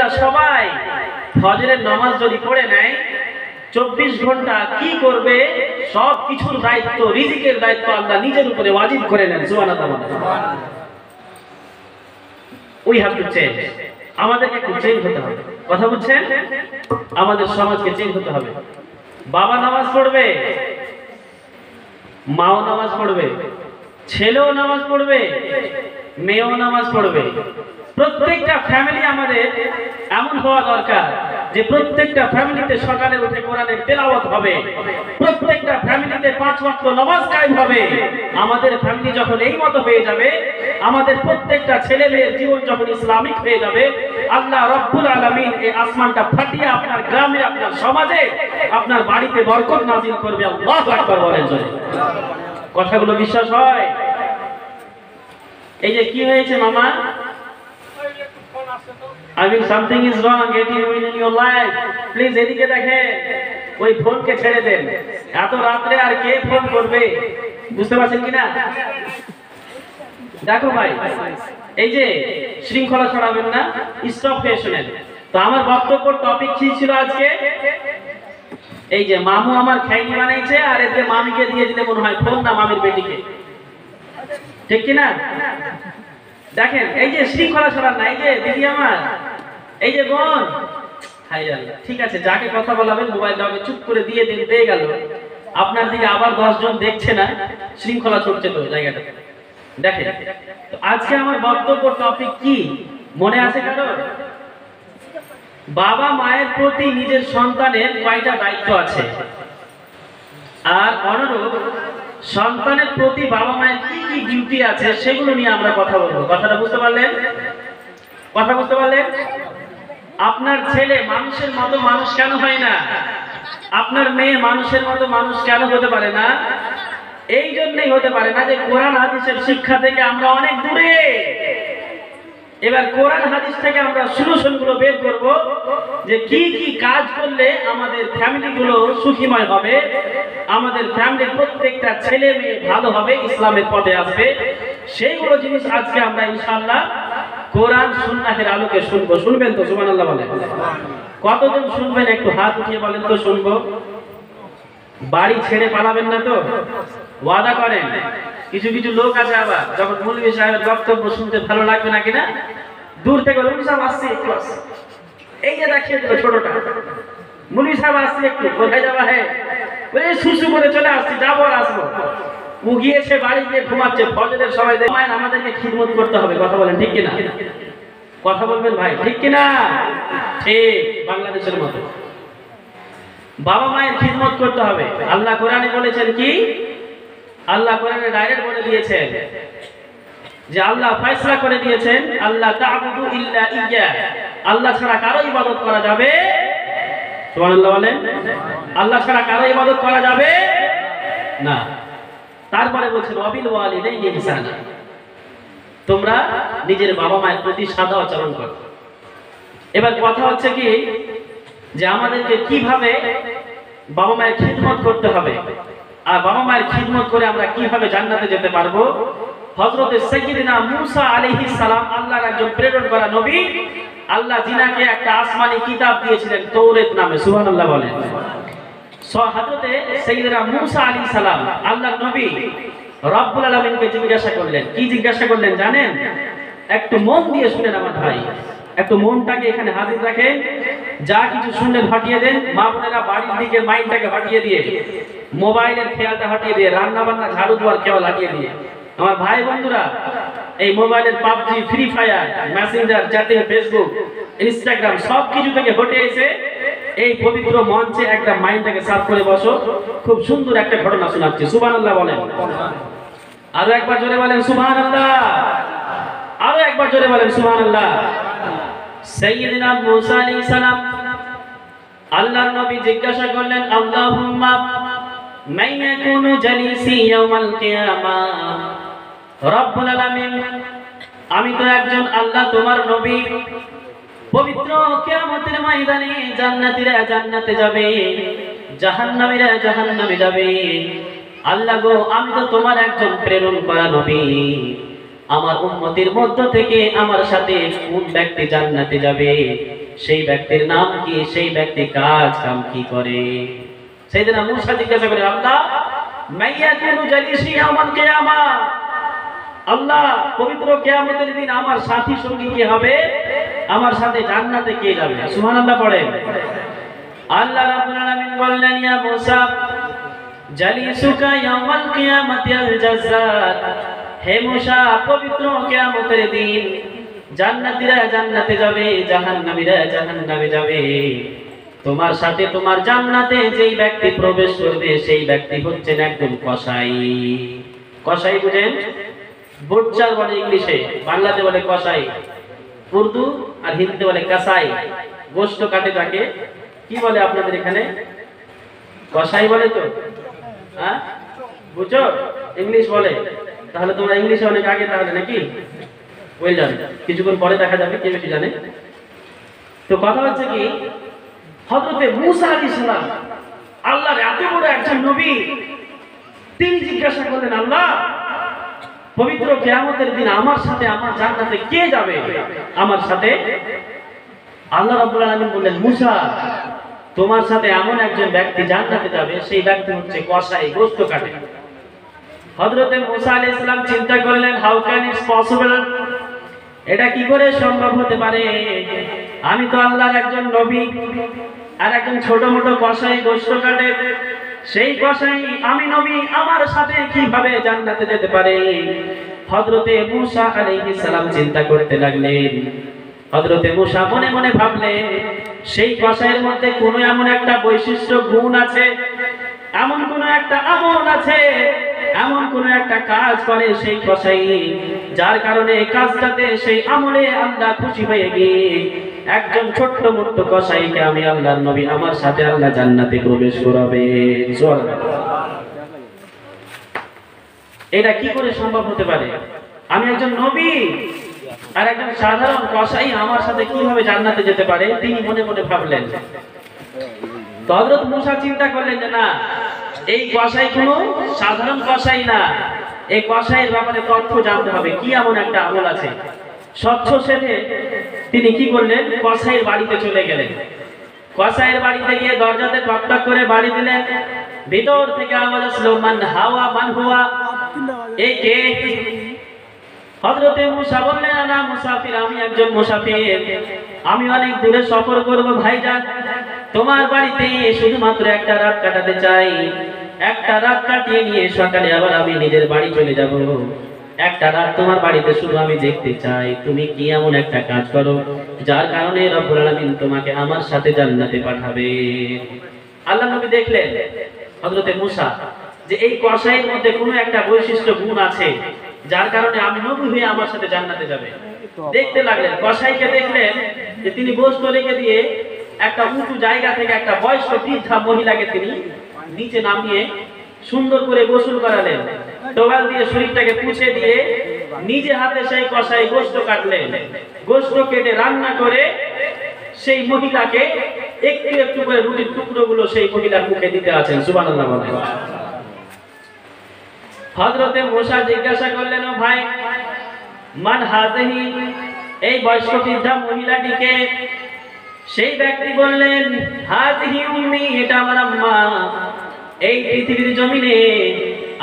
ছেলেরা সবাই ফজরের নামাজ যদি পড়ে নেয় 24 ঘন্টা কি করবে সব কিছুর দায়িত্ব রিজিকের দায়িত্ব আল্লাহ নিজের উপরে ওয়াজিব করে নেন সুবহানাল্লাহ। We have to change. আমাদেরকে একটু চেঞ্জ হতে হবে। কথা বুঝছেন? আমাদের সমাজকে চেঞ্জ হতে হবে। বাবা নামাজ পড়বে, মাও নামাজ পড়বে, ছেলেও নামাজ পড়বে, মেয়েও নামাজ পড়বে। প্রত্যেকটা ফ্যামিলি আমাদের এমন হওয়া দরকার যে প্রত্যেকটা ফ্যামিলিতে সকালে উঠে কোরআনের তেলাওয়াত হবে, প্রত্যেকটা ফ্যামিলিতে 5 ওয়াক্ত নামাজ কায়েম হবে। আমাদের ফ্যামিলি যখন এই মতো হয়ে যাবে, আমাদের প্রত্যেকটা ছেলে মেয়ের জীবন যখন ইসলামিক হয়ে যাবে, আল্লাহ রাব্বুল আলামিন এই আসমানটা ফাটিয়ে আপনার গ্রামে, আপনার সমাজে, আপনার বাড়িতে বরকত নাযিল করবে। আল্লাহু আকবার বলেন জোরে। কথাগুলো বিশ্বাস হয়? এই যে কি হয়েছে মামা? I mean something is wrong getting in your life. Please এদিকে দেখেন, ওই ফোনকে ছেড়ে দেন। এত রাতে আর কে ফোন করবে? বুঝতে পারছেন কিনা? দেখো ভাই, এই যে শৃঙ্খলা ছড়াবেন না, স্টপ হয়ে শুনেন। তো আমার বক্তব্য টপিক কি ছিল আজকে? এই যে মামু আমার খাইনি বানাইছে, আর এতে মামিকে দিয়ে দিলে মনে হয় ফোন না মামির বেটিকে, ঠিক কিনা? দেখেন এই যে শৃঙ্খলা ছড়ান না। এই যে দিদি আমার, এই যে বোন, হাই আল্লাহ, ঠিক আছে যাকে কথা বলাবেন মোবাইল দাও, চুপ করে দিয়ে দিন, পেয়ে গেল। আপনার দিকে আবার 10 জন দেখছে না, শৃঙ্খলা ছড়ছে তো জায়গাটা। দেখেন তো আজকে আমার বক্তব্য টপিক কি মনে আছে কারো? বাবা মায়ের প্রতি নিজের সন্তানের কয়টা দায়িত্ব আছে, আর অনুরূপ সন্তানের প্রতি বাবা মায়ের কি কি ডিউটি আছে সেগুলো নিয়ে আমরা কথা বলবো। কথাটা বুঝতে পারলেন? কথা বুঝতে পারলেন? আপনার ছেলে মানুষের মতো মানুষ কেন হয় না? আপনার মেয়ে মানুষের মতো মানুষ কেন হতে পারে না? এই জন্যই হতে পারে না যে কোরআন হাদিসের শিক্ষা থেকে আমরা অনেক দূরে। এবার কোরআন হাদিস থেকে আমরা সলিউশনগুলো বের করব যে কি কি কাজ করলে আমাদের ফ্যামিলিগুলো সুখীময় হবে, আমাদের ফ্যামিলির প্রত্যেকটা ছেলে মেয়ে ভালো হবে, ইসলামের পথে আসবে। সেইগুলো জিনিস আজকে আমরা ইনশাআল্লাহ কোরআন সুন্নাহের আলোকে শুনবো। শুনবেন তো? সুবহানাল্লাহ বলেন। কতজন শুনবেন একটু হাত উঠিয়ে বলেন তো শুনবো। বাড়ি ছেড়ে পালাবেন না তো? ওয়াদা করেন। কিছু কিছু লোক আছে আবার যখন মৌলভী সাহেবের বক্তব্য শুনতে ভালো লাগবে না কিনা, দূর থেকে মৌলভী সাহেব আসছে একটু আসছে, এই যে দেখিয়ে দিল ছোটটা, মৌলভী সাহেব আসছে একটু, কোথায় যাবা? হ্যাঁ ওই সুসু করে চলে আসছি, যাবো আর আসবো। ও গিয়েছে বাড়ি গিয়ে ঘুমাচ্ছে। ফজরের সময় আমাদেরকে খিদমত করতে হবে। কথা বলেন ঠিক কিনা? কথা বলবেন ভাই, ঠিক কিনা? ঠিক বাংলাদেশের মতো বাবা মায়ের খিদমত করতে হবে। আল্লাহ কোরআনে বলেছেন কি? আল্লাহ কোরআনে ডাইরেক্ট বলে দিয়েছেন যে আল্লাহ ফয়সালা করে দিয়েছেন আল্লাহ তা'বুদু ইল্লা ইয়্যা, আল্লাহ ছাড়া কারো ইবাদত করা যাবে। সুবহানাল্লাহ বলেন। আল্লাহ ছাড়া কারো ইবাদত করা যাবে না। তারপরে বলছেন ওয়াবিল ওয়ালিদাইনি ইহসানা, তোমরা নিজের বাবা মায়ের প্রতি সাদা আচরণ করো। এবার কথা হচ্ছে কি যে আমাদেরকে কিভাবে বাবা মায়ের খিদমত করতে হবে, আর বাবা মায়ের খিদমত করে আমরা কিভাবে জান্নাতে যেতে পারবো। হযরত সাইয়্যিদিনা মূসা আলাইহিস সালাম আল্লাহর একজন প্রেরণ করা নবী। আল্লাহ জিনাকে একটা আসমানি কিতাব দিয়েছিলেন তাওরাত নামে। সুবহানাল্লাহ বলেন। হযরত সাইয়্যিদিনা মূসা আলাইহিস সালাম আল্লাহর নবী রব্বুল আলামিনকে জিজ্ঞাসা করলেন। কি জিজ্ঞাসা করলেন জানেন? একটু মন দিয়ে শুনেন আমার ভাই, একটু মনটাকে এখানে হাজির রাখেন। যা কিছু শুনলেন হটিয়ে দেন। মা বোনেরা বাড়ির দিকে মাইন্ডটাকে হটিয়ে দিয়ে, মোবাইলের খেয়ালটা হটিয়ে দিয়ে, রান্না বান্না ঝাড়ু দেওয়ার খেয়াল হটিয়ে দিয়ে, আমার ভাই বন্ধুরা এই মোবাইলের PUBG, free fire, Messenger, chatting, Facebook, Instagram সব কিছু থেকে হটে এসে এই পবিত্র মঞ্চে একটা মাইন্ডটাকে সাফ করে বসো। খুব সুন্দর একটা ঘটনা শোনাচ্ছি। সুবহানাল্লাহ বলেন। আরো একবার জোরে বলেন সুবহানাল্লাহ। আরো একবার জোরে বলেন সুবহানাল্লাহ। সাইয়্যিদিনা মূসা আলাইহিস সালাম আল্লাহর নবী জিজ্ঞাসা করলেন আল্লাহুম্মা মান ইয়াকুনু জালিসি ইয়াউমাল কিয়ামা, রব্বুল আলামিন আমি তো একজন আল্লাহ তোমার নবী, পবিত্র কিয়ামতের ময়দানে জান্নাতীরা জান্নাতে যাবে, জাহান্নামীরা জাহান্নামে যাবে। আল্লাহ গো আমি তো তোমার একজন প্রেরণ করা নবী, আমার উম্মতের মধ্য থেকে আমার সাথে কোন ব্যক্তি জান্নাতে যাবে সেই ব্যক্তির নাম কি, সেই ব্যক্তি কাজ কাম কি করে। সাইয়েদনা মূসা জিজ্ঞাসা করে, আল্লাহ মাইয়াকুনু জালিসি ইয়াউমাল কিয়ামা, আল্লাহ পবিত্র কিয়ামতের দিন আমার সাথী সঙ্গী কে হবে, আমার সাথে জান্নাতে কে যাবে? সুবহানাল্লাহ পড়েন। আল্লাহ রাব্বুল আলামিন বললেন, ইয়া মূসা জালিসুকা ইয়াউমাল কিয়ামাতি আল জাজ্জাত, হে মূসা পবিত্র কিয়ামতের দিন জান্নাতীরা জান্নাতে যাবে, জাহান্নামীরা জাহান্নামে যাবে। তোমার সাথে তোমার জান্নাতে যেই ব্যক্তি প্রবেশ করবে সেই ব্যক্তি হচ্ছেন একদম কসাই। কসাই বুঝেন? বুটচার বলে ইংলিশে, বাংলাতে বলে কসাই, উর্দু আর হিন্দিতে বলে কাসাই। গোশত কাটে তাকে কি বলে আপনাদের এখানে? কসাই বলে তো, হ্যাঁ বুঝছো? ইংলিশ বলে। তাহলে তোমরা ইংলিশে অনেক আগে তাহলে নাকি? ওয়েল ডান, কিছুক্ষণ পরে দেখা যাবে কে বেশি জানে। তো কথা হচ্ছে কি, হযরতে মূসা আলাইহিস সালাম আল্লাহর এত বড় একজন নবী, তিনি জিজ্ঞাসা করলেন, আল্লাহ পবিত্র কিয়ামতের দিন আমার সাথে আমার জান্নাতে কে যাবে আমার সাথে? আল্লাহ রাব্বুল আলামিন বললেন, মূসা তোমার সাথে এমন একজন ব্যক্তি জান্নাতে যাবে, সেই ব্যক্তি হচ্ছে কসাই, গোশত কাটে। হযরতে মূসা আলাইহিস সালাম চিন্তা করলেন, হাউ ক্যান ইটস পসিবল, এটা কি করে সম্ভব হতে পারে? আমি তো আল্লাহর একজন নবী, আর একজন ছোট মোটো কসাই গোশত কাটে, সেই কসাই আমি নবী, আমার সাথে কিভাবে জান্নাতে যেতে পারে? হযরতে মূসা আলাইহিস সালাম চিন্তা করতে লাগলেন। হযরতে মূসা মনে মনে ভাবলেন, সেই কসাইয়ের মধ্যে কোনো এমন একটা বৈশিষ্ট্য গুণ আছে, এমন কোন একটা আমল আছে, এমন কোন একটা কাজ করে সেই কসাই, যার কারণে কাজটাতে সেই আমলে আল্লাহ খুশি হয়ে গিয়ে একজন ছোট্ট মোট্ট কসাইকে আমি আল্লাহর নবী আমার সাথে আল্লাহ জান্নাতে প্রবেশ করাবে। এটা কি করে সম্ভব হতে পারে? আমি একজন নবী আর একজন সাধারণ কসাই আমার সাথে কিভাবে জান্নাতে যেতে পারে? তিনি মনে মনে ভাবলেন। তো হযরত মূসা চিন্তা করলেন যে না, এই কসাই কোনো সাধারণ কসাই না, এই কসাইয়ের ব্যাপারে তথ্য জানতে হবে, কি এমন একটা আমল আছে। স্বচ্ছ সেজে তিনি কি করলেন, কসাইয়ের বাড়িতে চলে গেলেন। কসাইয়ের বাড়িতে গিয়ে দরজাতে টক টক করে বাড়ি দিলেন। ভিতর থেকে আওয়াজ আসলো, মান হাওয়া মান হুয়া, এই কে? হযরতে মূসা বললেন, না মুসাফির, আমি একজন মুসাফির, আমি অনেক দূরে সফর করব ভাইজান, তোমার বাড়িতে শুধুমাত্র একটা রাত কাটাতে চাই, একটা রাত কাটিয়ে নিয়ে সকালে আবার আমি নিজের বাড়ি চলে যাব। একটা রাত তোমার বাড়িতে শুধু আমি দেখতে চাই তুমি কি এমন একটা কাজ করো যার কারণে রব্বুল আলামিন তোমাকে আমার সাথে জান্নাতে পাঠাবে। আল্লাহ নবী দেখলেন হযরতে মূসা যে এই কসাইয়ের মধ্যে কোনো একটা বৈশিষ্ট্য গুণ আছে যার কারণে আমি নবী হয়ে আমার সাথে জান্নাতে যাবে। দেখতে লাগলেন, কসাইকে দেখলেন যে তিনি গোশত রেখে দিয়ে একটা উঁচু জায়গা থেকে একটা বয়স্ক বৃদ্ধা মহিলাকে তিনি নিচে নামিয়ে সুন্দর করে গোসল করালেন, টোয়াল দিয়ে শরীরটাকে মুছে দিয়ে নিজে হাতে সেই কসাই গোশত কাটলেন। গোশত কেটে রান্না করে সেই মহিলাকে একটু একটু করে রুটির টুকরোগুলো সেই মহিলার মুখে দিতে আছেন। সুবহানাল্লাহ বলেন। হযরতে মূসা জিজ্ঞাসা করলেন, ও ভাই, মান হাযিহি, এই বয়স্ক বৃদ্ধা মহিলাটিকে? সেই ব্যক্তি বললেন, হাযিহি উম্মি, এটা আমার আম্মা, এই পৃথিবীর জমিনে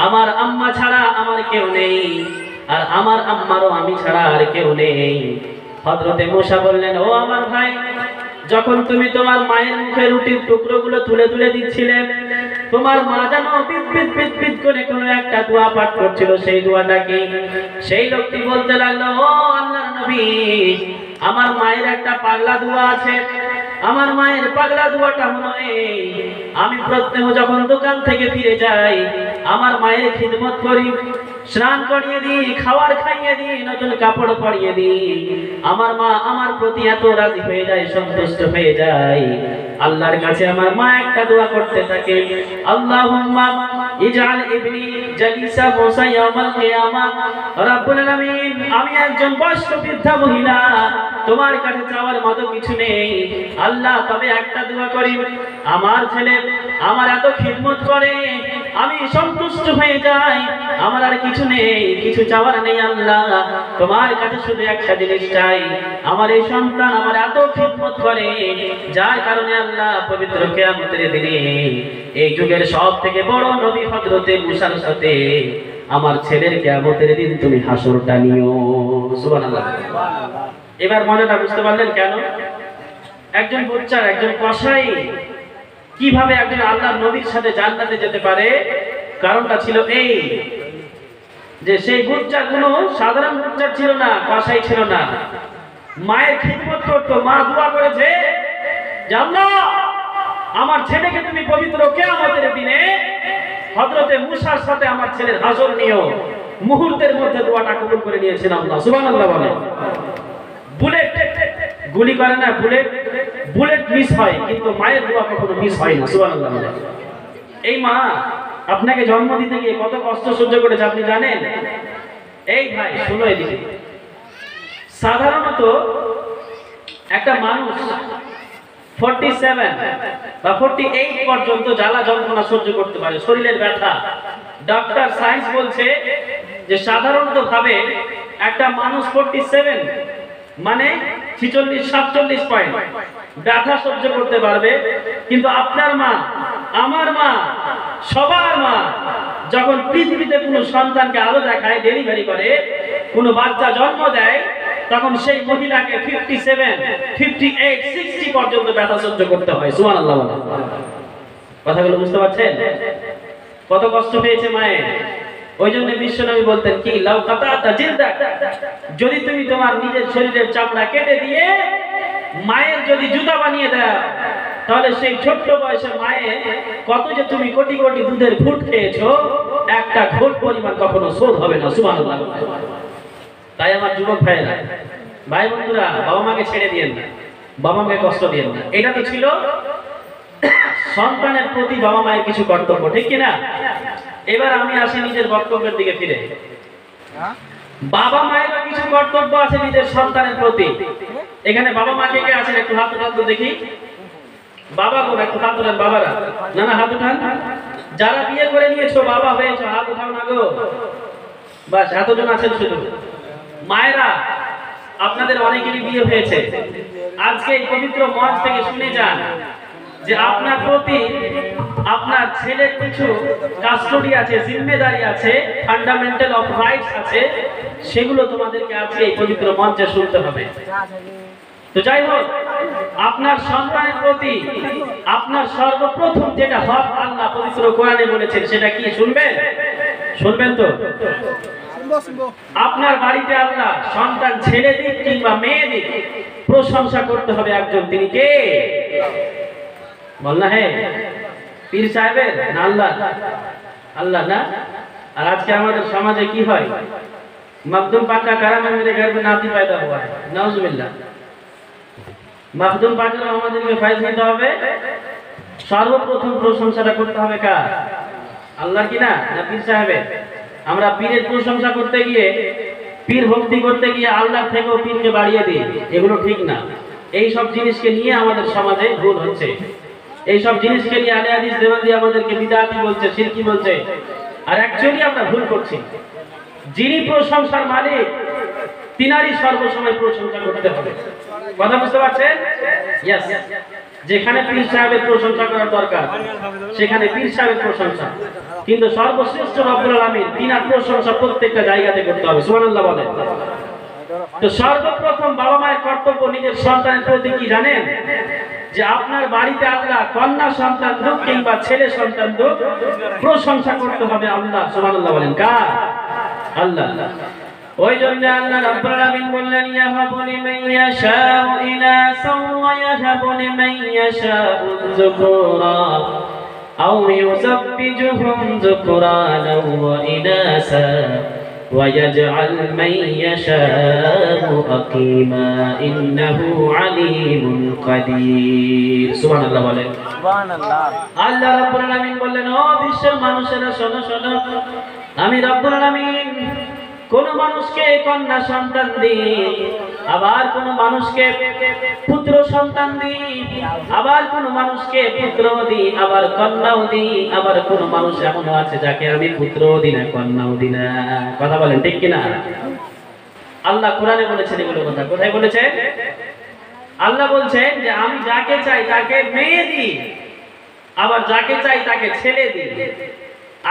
আমার আম্মা ছাড়া আমার কেউ নেই, আর আমার আম্মারও আমি ছাড়া আর কেউ নেই। হযরতে মূসা বললেন, ও আমার ভাই, যখন তুমি তোমার মায়ের মুখে রুটির টুকরোগুলো তুলে তুলে দিচ্ছিলে, তোমার মা যেন পিট পিট পিট পিট করে কোনো একটা দোয়া পাঠ করছিল, সেই দোয়াটা কি? সেই লোকটি বলতে লাগলো, ও আল্লাহর নবী, আমার মায়ের একটা পাগলা দোয়া আছে। আমার মায়ের পাগলা দোয়াটা হলো এই, আমি প্রত্যহ যখন দোকান থেকে ফিরে যাই আমার মায়ের খিদমত করি, স্নান করিয়ে দিই, খাবার খাইয়ে দিই, নতুন কাপড় পরিয়ে দিই, আমার মা আমার প্রতি এত রাজি হয়ে যায়, সন্তুষ্ট হয়ে যায়। আল্লাহর কাছে আমার মা একটা দোয়া করতে থাকে, আল্লাহুম্মা ইজআল ইবনি জালিসা মূসা ইয়াউমাল কিয়ামা। রব্বুল আলামিন, আমি একজন বয়স্ক বৃদ্ধা মহিলা, তোমার কাছে চাওয়ার মতো কিছু নেই আল্লাহ, তবে একটা দোয়া করি, আমার ছেলে আমার এত খিদমত করে, আমি সন্তুষ্ট হয়ে যাই, আমার আর কিছু নেই, কিছু চাওয়ার নেই আল্লাহ, তোমার কাছে শুধু একটা জিনিস চাই, আমার এই সন্তান আমার এত খিদমত করে, যার কারণে আল্লাহ পবিত্র কিয়ামতের দিনে এই যুগের সব থেকে বড় নবী হযরতে মুসার সাথে আমার ছেলের কিয়ামতের দিন তুমি হাসরটা নিও। সুবহানাল্লাহ। এবার মনেটা বুঝতে পারলেন কেন একজন বুচ্চার, একজন কসাই কিভাবে একজন আল্লাহর নবীর সাথে জান্নাতে যেতে পারে? কারণটা ছিল এই যে সেই বুচ্চার কোনো সাধারণ বুচ্চার ছিল না, কসাই ছিল না, মায়ের খিদমত করতো। মা দোয়া করেছে যে আল্লাহ আমার ছেলেকে তুমি পবিত্র কিয়ামতের দিনে হযরতে মুসার সাথে আমার ছেলের হাসর নিও। মুহূর্তের মধ্যে দোয়াটা কবুল করে নিয়েছেন আল্লাহ। সুবহানাল্লাহ বলে। বুলেট গুলি করে না, বুলেট মিস হয়, কিন্তু মায়ের দোয়া কখনো মিস হয় না। সুবহানাল্লাহ বলে। এই মা আপনাকে জন্ম দিতে গিয়ে কত কষ্ট সহ্য করেছে আপনি জানেন? এই ভাই শুনো এদিকে, সাধারণত একটা মানুষ 47 বা 48 পর্যন্ত জ্বালা যন্ত্রণা সহ্য করতে পারে, শরীরের ব্যথা। ডক্টর সায়েন্স বলছে যে সাধারণত ভাবে একটা মানুষ 47 মানে 46-47 পয়েন্ট ব্যথা সহ্য করতে পারবে, কিন্তু আপনার মা, আমার মা, সবার মা যখন পৃথিবীতে কোনো সন্তানকে আলো দেখায়, ডেলিভারি করে, কোনো বাচ্চা জন্ম দেয়, তখন সেই মহিলাকে 57, 58, 60 পর্যন্ত ব্যথা সহ্য করতে হয়। সুবহানাল্লাহ। কথাগুলো বুঝতে পারছেন? কত কষ্ট পেয়েছে মায়ের। ওই জন্য বিশ্বনবী বলতেন কি, লাউ কাতাতা জিলদাক, যদি তুমি তোমার নিজের শরীরের চামড়া কেটে দিয়ে মায়ের যদি জুতা বানিয়ে দাও, তাহলে সেই ছোট্ট বয়সে মায়ের কত যে তুমি কোটি কোটি দুধের ঘুট খেয়েছো, একটা ঘুট পরিমাণ কখনো শোধ হবে না। সুবহানাল্লাহ। তাই আমার যুবক ভাইয়েরা, ভাই বন্ধুরা, বাবা মাকে ছেড়ে দিয়েন না, বাবা মাকে কষ্ট দিয়েন না। এটা তো ছিল সন্তানের প্রতি বাবা মায়ের কিছু কর্তব্য, ঠিক কিনা? এবার আমি আসি নিজের বক্তব্যের দিকে ফিরে। বাবা মায়েরও কিছু কর্তব্য আছে নিজের সন্তানের প্রতি। এখানে বাবা মা কে কে আছেন একটু হাত উঠান তো দেখি। বাবা গো একটু হাত উঠান, বাবারা। না না, হাত উঠান। যারা বিয়ে করে নিয়েছো, বাবা হয়েছো, হাত উঠাও না গো। বাস এতজন আছেন শুধু। মায়েরা, আপনাদের অনেকেরই বিয়ে হয়েছে, আজকে এই পবিত্র মঞ্চ থেকে শুনে যান যে আপনার প্রতি আপনার ছেলের কিছু কাস্টডি আছে, জিম্মেদারি আছে, ফান্ডামেন্টাল অফ রাইটস আছে, সেগুলো তোমাদেরকে আজকে এই পবিত্র মঞ্চে শুনতে হবে। তো যাই হোক, আপনার সন্তানের প্রতি আপনার সর্বপ্রথম যেটা হক আল্লাহ পবিত্র কোরআনে বলেছেন, সেটা কি শুনবেন? শুনবেন তো? আপনার বাড়িতে আল্লাহ সন্তান ছেলে দিক কিংবা মেয়ে দিক, প্রশংসা করতে হবে একজন, তিনি কে? বল না, হে পীর সাহেবের না আল্লাহ? আল্লাহ না? আর আজকে আমাদের সমাজে কি হয়, मखदूम पाक का करम है, मेरे घर में नाती पैदा हुआ है, नाउजुबिल्लाह। मखदूम पाकेর আমাদেরকে ফায়দ নিতে হবে, সর্বপ্রথম প্রশংসাটা করতে হবে কার? আল্লাহর কি না? না পীর সাহেবের? আমরা পীরের প্রশংসা করতে গিয়ে, পীর ভক্তি করতে গিয়ে আল্লাহর থেকেও পীরকে বাড়িয়ে দিই, এগুলো ঠিক না। এই সব জিনিসকে নিয়ে আমাদের সমাজে ভুল হচ্ছে। এই সব জিনিসকে নিয়ে আলে হাদিস দেওয়ানি আমাদেরকে বিদআতি বলছে, শিরকি বলছে, আর অ্যাকচুয়ালি আমরা ভুল করছি। যিনি প্রশংসার মালিক, তিনারই সর্বসময় প্রশংসা করতে হবে। কথা বুঝতে পারছেন? ইয়েস। যেখানে পীর সাহেবের প্রশংসা করার দরকার, সেখানে পীর সাহেবের প্রশংসা, কিন্তু সর্বশ্রেষ্ঠ রব্বুল আলামিন, তিনার প্রশংসা প্রত্যেকটা জায়গাতে করতে হবে। সুবহানাল্লাহ বলেন। তো সর্বপ্রথম বাবা মায়ের কর্তব্য নিজের সন্তানের প্রতি কি জানেন? যে আপনার বাড়িতে আল্লাহ কন্যা সন্তান হোক কিংবা ছেলে সন্তান হোক, প্রশংসা করতে হবে আল্লাহ। সুবহানাল্লাহ বলেন। কার? আল্লাহ। ওই জন্য আল্লাহ রাব্বুল আলামিন বললেন, ইয়াহাবু লিমান ইয়াশাউ ইনাসা ওয়া ইয়াহাবু লিমান ইয়াশাউ যুকুরা আও ইউযাব্বিজুহুম যুকরানা ওয়া ইনাসা ওয়া ইয়াজআল মান ইয়াশাউ আকিমা ইন্নাহু আলীমুন কাদির। সুবহানাল্লাহ বলেন। সুবহানাল্লাহ। আল্লাহ রাব্বুল আলামিন বললেন, ও বিশ্বের মানুষেরা শোনো শোনো, আমি রাব্বুল আলামিন কোন মানুষকে কন্যা সন্তান দিই, আবার কোন মানুষকে পুত্র সন্তান দিই, আবার কোন মানুষকে পুত্র দিই, আবার কন্যাও দিই, আবার কোন মানুষ এমন আছে যাকে আমি পুত্রও দিই না কন্যাও দিই না। কথা বলেন ঠিক কিনা? আল্লাহ কোরআনে বলেছেন এগুলো কথা। কোথায় বলেছে? আল্লাহ বলছেন যে আমি যাকে চাই তাকে মেয়ে দিই, আবার যাকে চাই তাকে ছেলে দিই।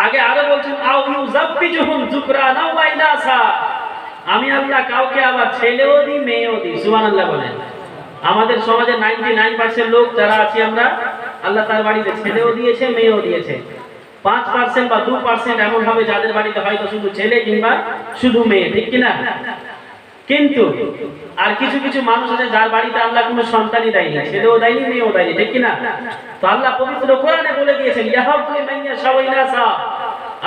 আগে আরো বলছেন আউ ইউযাব্বিজুহুম যুকরানা ওয়া ইনাসা, আমি আল্লাহ কাউকে আবার ছেলেও দিই মেয়েও দিই। সুবহানাল্লাহ বলেন। আমাদের সমাজে 99% লোক যারা আছি আমরা, আল্লাহ তার বাড়িতে ছেলেও দিয়েছে মেয়েও দিয়েছে। 5% বা 2% এমন হবে যাদের বাড়িতে হয়তো শুধু ছেলে কিংবা শুধু মেয়ে, ঠিক কিনা? কিন্তু আর কিছু কিছু মানুষ আছে যার বাড়িতে আল্লাহ কোনো সন্তানই দেয়নি, ছেলেও দেয়নি মেয়েও দেয়নি, ঠিক কিনা? তো আল্লাহ পবিত্র কোরআনে বলে দিয়েছেন ইয়াহাবু লিমান ইয়াশাউ ইনাসা,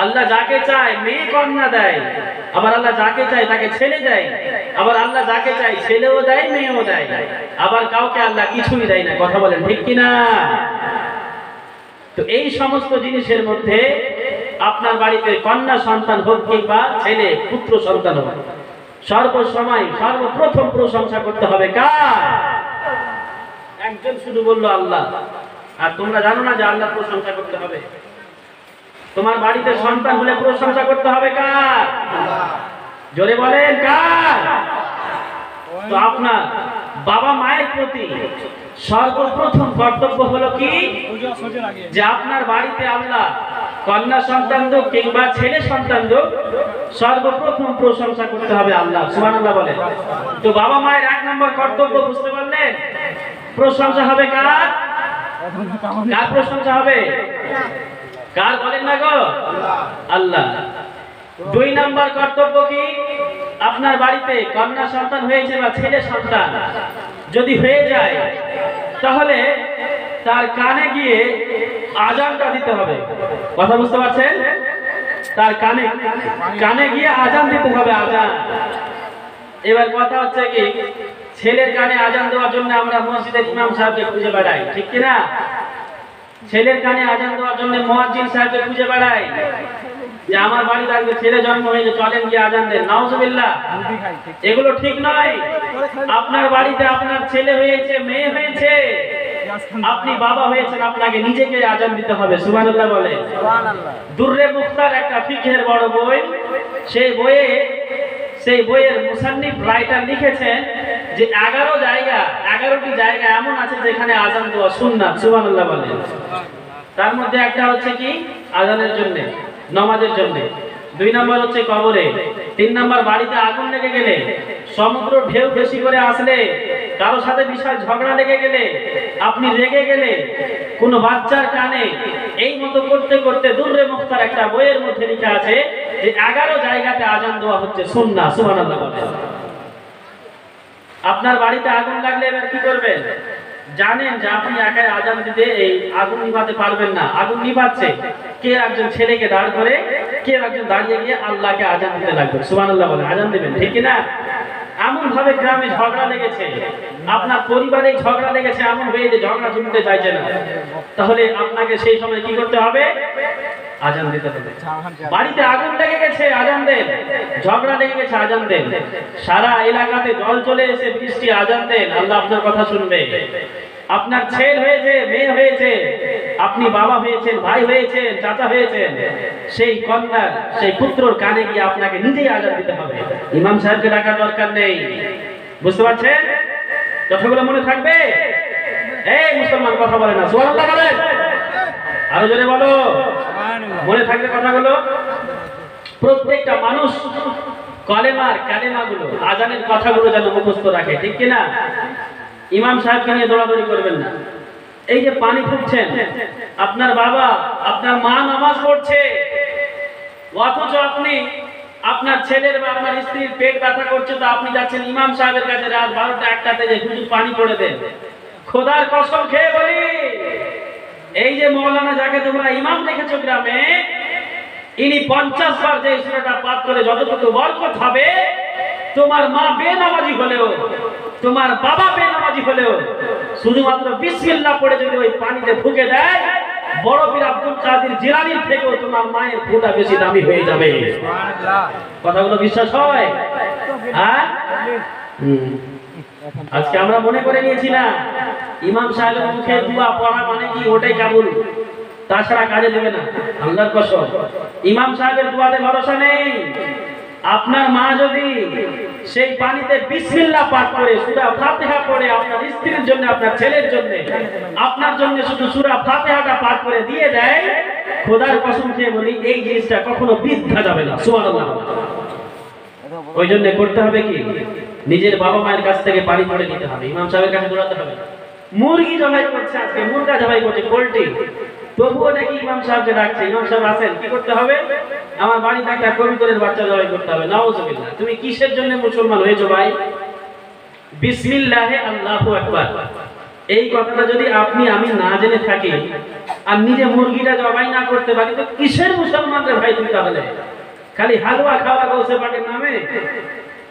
আল্লাহ যাকে চায় মেয়ে কন্যা দেয়, আবার আল্লাহ যাকে চায় তাকে ছেলে দেয়, আবার আল্লাহ যাকে চায় ছেলেও দেয় মেয়েও দেয়, আবার কাউকে আল্লাহ কিছুই দেয় না। কথা বলেন ঠিক কিনা? তো এই সমস্ত জিনিসের মধ্যে আপনার বাড়িতে কন্যা সন্তান হোক কিংবা ছেলে পুত্র সন্তান হোক, সর্বসময় সর্বপ্রথম প্রশংসা করতে হবে কার? একজন শুধু বললো আল্লাহ। আর তোমরা জানো না যে আল্লাহ প্রশংসা করতে হবে? তোমার বাড়িতে সন্তান হলে প্রশংসা করতে হবে কার? জোরে বলেন কার? তো আপনার বাবা মায়ের প্রতি সর্বপ্রথম কর্তব্য হলো কি? যে আপনার বাড়িতে আল্লাহ কন্যা সন্তান হোক কিংবা ছেলে সন্তান হোক, সর্বপ্রথম প্রশংসা করতে হবে আল্লাহ। সুবহানাল্লাহ বলেন। তো বাবা মায়ের 1 নম্বর কর্তব্য বুঝতে পারলেন? প্রশংসা হবে কার? কার প্রশংসা হবে? কার বলেন না গো? আল্লাহ। 2 নম্বর কর্তব্য কি? আপনার বাড়িতে কন্যা সন্তান হয়েছে বা ছেলে সন্তান যদি হয়ে যায়, তাহলে তার কানে গিয়ে আজানটা দিতে হবে। কথা বুঝতে পারছেন? তার কানে গিয়ে আজান দিতে হবে, আজান। এবার কথা হচ্ছে কি, ছেলের কানে আজান দেওয়ার জন্য আমরা মসজিদের ইমাম সাহেবকে খুঁজে বেড়াই, ঠিক কিনা? ছেলের কানে আজান দেওয়ার জন্য মুয়াজ্জিন সাহেবকে খুঁজে বেড়াই যে আমার বাড়িতে আজকে ছেলে জন্ম হয়েছে, চলেন গিয়ে আজান দেন। নাউজুবিল্লাহ। এগুলো ঠিক নয়। আপনার বাড়িতে আপনার ছেলে হয়েছে মেয়ে হয়েছে, আপনি বাবা হয়েছেন, আপনাকে নিজেকে আজান দিতে হবে। সুবহানাল্লাহ বলে। দুররে মুখতার একটা ফিকহের বড় বই, সেই বইয়ের মুসান্নিফ রাইটার লিখেছেন যে 11টি জায়গা এমন আছে যেখানে আজান দেওয়া সুন্নাত। সুবহানাল্লাহ বলে। তার মধ্যে একটা হচ্ছে কি আজানের জন্য, নামাজের জন্য। 2 নম্বর হচ্ছে কবরে। 3 নম্বর বাড়িতে আগুন লেগে গেলে, সমুদ্র ঢেউ বেশি করে আসলে, কারো সাথে বিশাল ঝগড়া লেগে গেলে, আপনি রেগে গেলে, কোনো বাচ্চার কানে, এই মতো করতে করতে দুররে মুখতার একটা বইয়ের মধ্যে লেখা আছে যে 11 জায়গাতে আজান দেওয়া হচ্ছে সুন্নাহ। সুবহানাল্লাহ বলে। আপনার বাড়িতে আগুন লাগলে এবার কি করবেন? জানেন যে আপনি একাই আজান দিতে এই আগুন নিভাতে পারবেন না, আগুন নিভাচ্ছে কে একজন ছেলেকে দাঁড় করে, কে একজন দাঁড়িয়ে গিয়ে আল্লাহকে আজান দিতে লাগবে। সুবহানাল্লাহ বলে আজান দিবেন, ঠিক কি না? এমন ভাবে গ্রামে ঝগড়া লেগেছে, আপনার পরিবারে ঝগড়া লেগেছে, এমন হয়ে যে ঝগড়া শুনতে চাইছে না, তাহলে আপনাকে সেই সময় কি করতে হবে? আজান দিতে হবে। বাড়িতে আগুন লেগে গেছে, আজান দেন। ঝগড়া লেগে গেছে, আজান দেন। সারা এলাকাতে জল চলে এসে বৃষ্টি, আজান দেন, আল্লাহ আপনার কথা শুনবে। আপনার ছেলে হয়েছে মেয়ে হয়েছে, আপনি বাবা হয়েছেন, ভাই হয়েছেন, চাচা হয়েছেন, সেই কন্যার সেই পুত্রর কানে গিয়ে আপনাকে নিজেই আজান দিতে হবে। ইমাম সাহেবকে ডাকার দরকার নেই। বুঝতে পারছেন? কথাগুলো মনে থাকবে? এই মুসলমান কথা বলে না, সুবহানাল্লাহ বলেন। আরো জোরে বলো, মনে থাকবে কথাগুলো। প্রত্যেকটা মানুষ কালেমাগুলো, আজানের কথাগুলো যেন মুখস্থ রাখে, ঠিক কিনা? ইমাম সাহেবকে নিয়ে দৌড়াদৌড়ি করবেন না। এই যে পানি ফুটছেন, আপনার বাবা আপনার মা নামাজ পড়ছে, অথচ আপনি আপনার ছেলের বা আপনার স্ত্রীর পেট ব্যথা করছে, তো আপনি যাচ্ছেন ইমাম সাহেবের কাছে রাত 12টা 1টাতে যে হুজুর পানি পড়ে দেন। খোদার কসম খেয়ে বলি, এই যে মৌলানা যাকে তোমরা ইমাম দেখেছো গ্রামে, ইনি 50 বার যে সূরাটা পাঠ করে যতটুকু বরকত হবে, তোমার মা বেনামাজি হলেও, তোমার বাবা বেনামাজি হলেও, শুধুমাত্র বিসমিল্লাহ পড়ে যদি ওই পানিতে ফুঁকে দেয়, বড় পীর আব্দুল কাদের জিলানীর থেকেও তোমার মায়ের ফুটা বেশি দামি হয়ে যাবে। সুবহানাল্লাহ। কথাগুলো বিশ্বাস হয়? হ্যাঁ। আজকে আমরা মনে করে নিয়েছি না ইমাম সাহেবের মুখে দোয়া পড়া মানে কি ওটাই কাবুল, তাছাড়া কাজে দেবে না। আল্লাহর কসম, ইমাম সাহেবের দোয়াতে ভরসা নেই। আপনার মা যদি সেই পানিতে বিসমিল্লাহ পাঠ করে সূরা ফাতিহা পড়ে আপনার স্ত্রীর জন্য, আপনার ছেলের জন্য, আপনার জন্য শুধু সূরা ফাতিহাটা পাঠ করে দিয়ে দেয়, খোদার কসম খেয়ে বলি এই জিনিসটা কখনো বৃদ্ধা যাবে না। সুবহানাল্লাহ। ওই জন্য করতে হবে কি, নিজের বাবা মায়ের কাছ থেকে পানি পড়ে নিতে হবে, ইমাম সাহেবের কাছে দৌড়াতে হবে। মুরগি জবাই করছে আজকে, মুরগা জবাই করছে, পোল্ট্রি, তবুও নাকি ইমাম সাহেবকে ডাকছে, ইমাম সাহেব আছেন, কি করতে হবে? আমার বাড়ি থাকা কবিতরের বাচ্চা জবাই করতে হবে। নাউজুবিল্লাহ। তুমি কিসের জন্য মুসলমান হয়েছো ভাই? বিসমিল্লাহে আল্লাহু আকবার, এই কথাটা যদি আপনি আমি না জেনে থাকি আর নিজে মুরগিটা জবাই না করতে পারি, তো কিসের মুসলমান রে ভাই তুই? তাহলে খালি হালুয়া খাওয়া গৌসে পাকের নামে